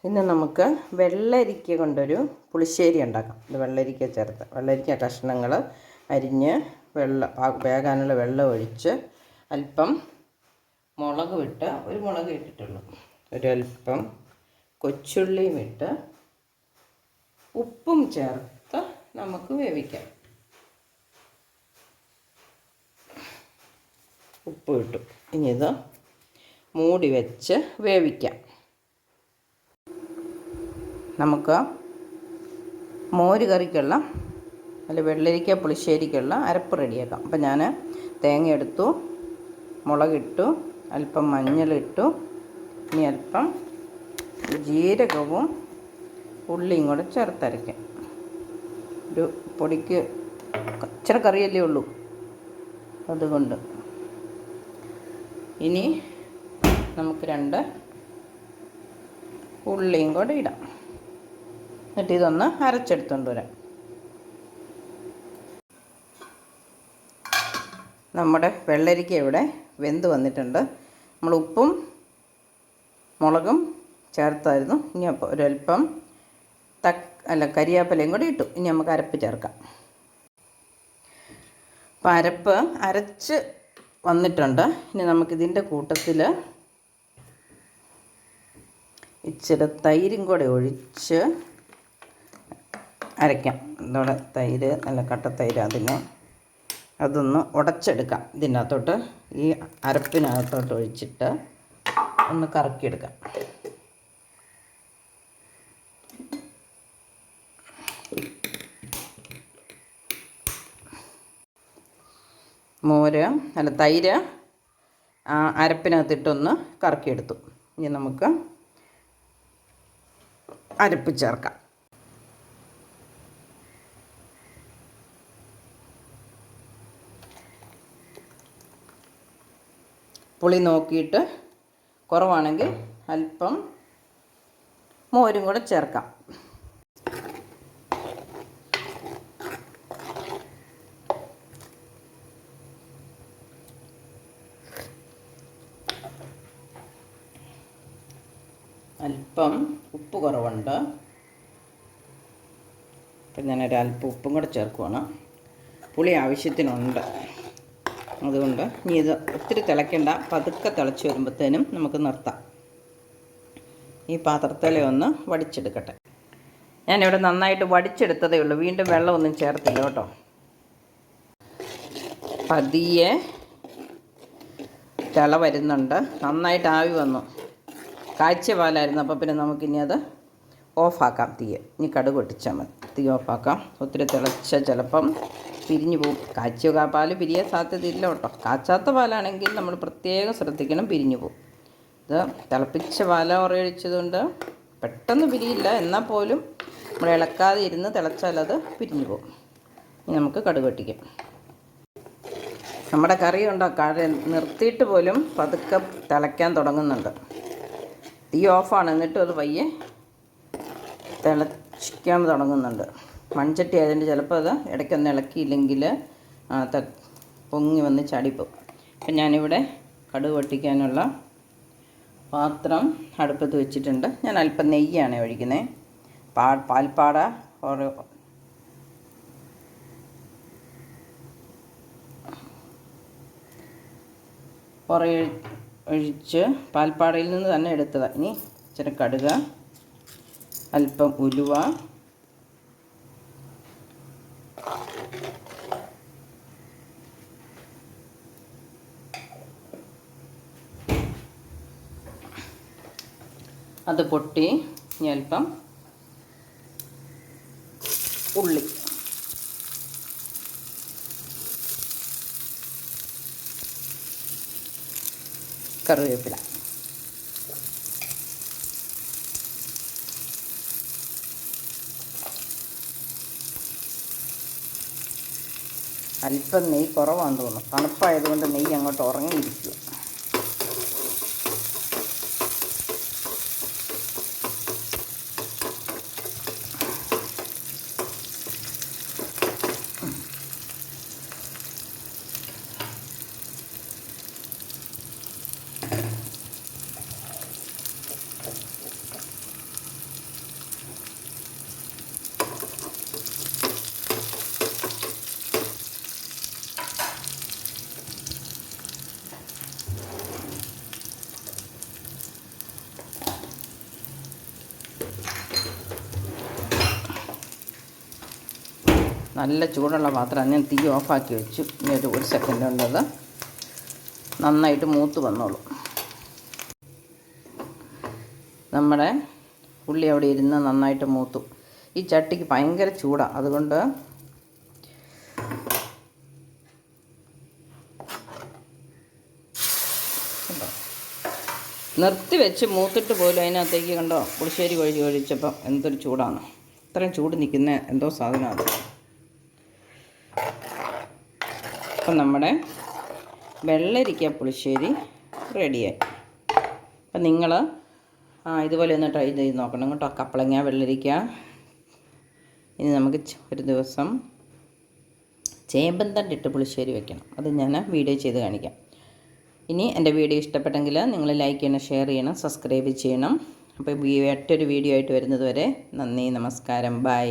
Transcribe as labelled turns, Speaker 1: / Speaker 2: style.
Speaker 1: ഇന്ന് നമുക്ക് വെള്ളരിക്ക കൊണ്ടൊരു പുളിശ്ശേരി ഉണ്ടാക്കാം. ഇത് വെള്ളരിക്ക ചേർത്ത് വെള്ളരിക്ക കഷ്ണങ്ങൾ അരിഞ്ഞ് വേകാനുള്ള വെള്ളം ഒഴിച്ച് അല്പം മുളക് വിട്ട്, ഒരു മുളക് ഇട്ടിട്ടുള്ളൂ, ഒരല്പം കൊച്ചുള്ളിയും ഇട്ട് ഉപ്പും ചേർത്ത് നമുക്ക് വേവിക്കാം. ഉപ്പ് ഇട്ടു. ഇനി ഇത് മൂടി വെച്ച് വേവിക്കാം. നമുക്ക് മോര് കറിക്കുള്ള അല്ല വെള്ളരിക്ക പുളിശ്ശേരിക്കുള്ള അരപ്പ് റെഡിയാക്കാം. അപ്പം ഞാൻ തേങ്ങ എടുത്തു, മുളകിട്ടു, അല്പം മഞ്ഞളിട്ടു, ഇനി അല്പം ജീരകവും ഉള്ളിയും കൂടെ ചേർത്തരയ്ക്കാം. ഒരു പൊടിക്ക് ഇച്ചിരി കറിയല്ലേ ഉള്ളൂ, അതുകൊണ്ട് ഇനി നമുക്ക് 2 ഉള്ളിയും കൂടെ ഇടാം. എന്നിട്ട് ഇതൊന്ന് അരച്ചെടുത്തുകൊണ്ട് വരാം. നമ്മുടെ വെള്ളരിക്ക ഇവിടെ വെന്ത് വന്നിട്ടുണ്ട്. നമ്മൾ ഉപ്പും മുളകും ചേർത്തായിരുന്നു. ഇനി അപ്പോൾ ഒരല്പം കരിയാപ്പിലയും കൂടി ഇട്ടു. ഇനി നമുക്ക് അരപ്പ് ചേർക്കാം. അപ്പോൾ അരപ്പ് അരച്ച് വന്നിട്ടുണ്ട്. ഇനി നമുക്കിതിൻ്റെ കൂട്ടത്തിൽ ഇച്ചിരി തൈരും കൂടെ ഒഴിച്ച് അരയ്ക്കാം. ഇതോടെ തൈര്, നല്ല കട്ടത്തൈര്, അതൊന്ന് ഉടച്ചെടുക്കാം. ഇതിനകത്തോട്ട് ഈ അരപ്പിനകത്തോട്ട് ഒഴിച്ചിട്ട് ഒന്ന് കറക്കിയെടുക്കാം. തൈര് അരപ്പിനകത്തിട്ടൊന്ന് കറക്കിയെടുത്തു. ഇനി നമുക്ക് അരപ്പ് ചേർക്കാം. പുളി നോക്കിയിട്ട് കുറവാണെങ്കിൽ അല്പം മോരും കൂടെ ചേർക്കാം. അല്പം ഉപ്പ് കുറവുണ്ട്. അപ്പം ഞാനൊരല്പം ഉപ്പും കൂടെ ചേർക്കുവാണ്. പുളി ആവശ്യത്തിനുണ്ട്. അതുകൊണ്ട് ഇനി ഇത് ഒത്തിരി തിളയ്ക്കണ്ട, പതുക്കെ തിളച്ച് വരുമ്പോഴത്തേനും നമുക്ക് നിർത്താം. ഈ പാത്രത്തിലെ ഒന്ന് വടിച്ചെടുക്കട്ടെ. ഞാനിവിടെ നന്നായിട്ട് വടിച്ചെടുത്തതേ ഉള്ളൂ, വീണ്ടും വെള്ളമൊന്നും ചേർത്തില്ല കേട്ടോ. പതിയെ തിള വരുന്നുണ്ട്, നന്നായിട്ട് ആവി വന്നു. കാഴ്ച പാലായിരുന്നു. അപ്പോൾ പിന്നെ നമുക്കിനി അത് ഓഫാക്കാം. ഇനി കടുക് പൊട്ടിച്ചാൽ മതി. തീ ഓഫാക്കാം. ഒത്തിരി തിളച്ച ചിലപ്പം പിരിഞ്ഞു പോകും. കാച്ചിയ പാൽ പിരിയാൻ സാധ്യതയില്ല കേട്ടോ. കാച്ചാത്ത പാലാണെങ്കിൽ നമ്മൾ പ്രത്യേകം ശ്രദ്ധിക്കണം, പിരിഞ്ഞു പോകും. ഇത് തിളപ്പിച്ച പാല ഉറയൊഴിച്ചതുകൊണ്ട് പെട്ടെന്ന് പിരിയില്ല, എന്നാൽ പോലും നമ്മൾ ഇളക്കാതെ ഇരുന്ന് തിളച്ചാൽ അത് പിരിഞ്ഞു പോകും. ഇനി നമുക്ക് കടുക് പൊട്ടിക്കാം. നമ്മുടെ കറി നിർത്തിയിട്ട് പോലും പതുക്കെ തിളയ്ക്കാൻ തുടങ്ങുന്നുണ്ട്. തീ ഓഫാണ്, എന്നിട്ടും അത് പയ്യെ തിളച്ചിക്കാൻ തുടങ്ങുന്നുണ്ട്. മൺചട്ടി ആയതുകൊണ്ട് ചിലപ്പോൾ അത് ഇടയ്ക്കൊന്ന് ഇളക്കിയില്ലെങ്കിൽ പൊങ്ങി വന്ന് ചാടിപ്പോവും. അപ്പം ഞാനിവിടെ കടുക് പൊട്ടിക്കാനുള്ള പാത്രം അടുപ്പത്ത് വെച്ചിട്ടുണ്ട്. ഞാൻ അല്പം നെയ്യാണ് ഒഴിക്കുന്നത്. പാൽപ്പാട ഒഴിച്ച് പാൽപ്പാടയിൽ നിന്ന് തന്നെ എടുത്തതാണ്. ഇനി ഇച്ചിരി കടുക്, അല്പം ഉലുവ, അത് പൊട്ടി. ഇനി അല്പം ഉള്ളി, കറിവേപ്പില, അല്പം നെയ്യ് കുറവാണെന്ന് തോന്നുന്നു. തണുപ്പായതുകൊണ്ട് നെയ്യ് അങ്ങോട്ട് ഉറങ്ങിയിരിക്കുക. നല്ല ചൂടുള്ള പാത്രമാണ്. ഞാൻ തീ ഓഫാക്കി വെച്ചു. ഇനി ഒരു സെക്കൻഡ് ഉണ്ടത് നന്നായിട്ട് മൂത്ത് വന്നോളൂ. നമ്മുടെ ഉള്ളി അവിടെ ഇരുന്ന് നന്നായിട്ട് മൂത്തു. ഈ ചട്ടിക്ക് ഭയങ്കര ചൂടാണ്, അതുകൊണ്ട് നിർത്തി വെച്ച് മൂത്തിട്ട് പോലും അതിനകത്തേക്ക് കണ്ടോ പുളിശ്ശേരി ഒഴിച്ചപ്പം എന്തൊരു ചൂടാണ്. ഇത്രയും ചൂട് നിൽക്കുന്ന എന്തോ സാധനമാണ്. അപ്പം നമ്മുടെ വെള്ളരിക്ക പുളിശ്ശേരി റെഡിയായി. അപ്പം നിങ്ങൾ ഇതുപോലെ ഒന്ന് ട്രൈ ചെയ്ത് നോക്കണം കേട്ടോ. കപ്പളങ്ങ, വെള്ളരിക്ക. ഇനി നമുക്ക് ഒരു ദിവസം ചേമ്പൻ തണ്ടിട്ട് പുളിശ്ശേരി വെക്കണം. അത് ഞാൻ വീഡിയോ ചെയ്ത് കാണിക്കാം. ഇനി എൻ്റെ വീഡിയോ ഇഷ്ടപ്പെട്ടെങ്കിൽ നിങ്ങൾ ലൈക്ക് ചെയ്യണം, ഷെയർ ചെയ്യണം, സബ്സ്ക്രൈബ് ചെയ്യണം. അപ്പോൾ മറ്റൊരു വീഡിയോ ആയിട്ട് വരുന്നത് വരെ നന്ദി, നമസ്കാരം, ബൈ.